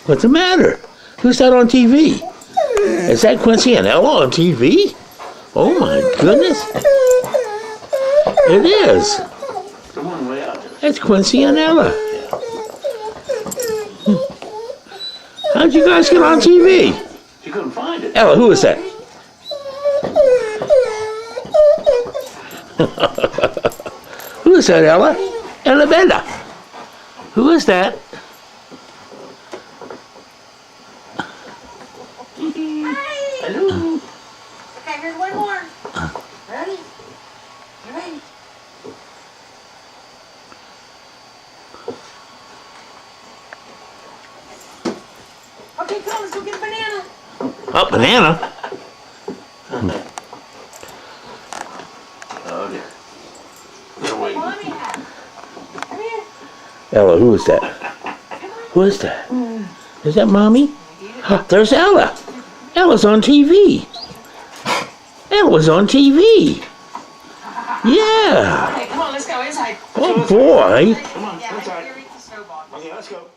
What's the matter? Who's that on TV? Is that Quincy and Ella on TV? Oh my goodness. It is. Come on, way out there. It's Quincy and Ella. How'd you guys get on TV? She couldn't find it. Ella, who is that? Who is that, Ella? Ella Bella. Who is that? Hello. Okay, here's one more. Ready? You ready? Okay, come on, let's go get a banana. Oh, banana. Okay. They're waiting. Mommy has. Come here. Ella, who is that? Who is that? Is that Mommy? Huh, there's Ella. Ella's on TV. Ella's on TV. Yeah. Okay, come on, let's go inside. Oh boy. Come on, Yeah, inside. here eat the snowball. Okay, let's go.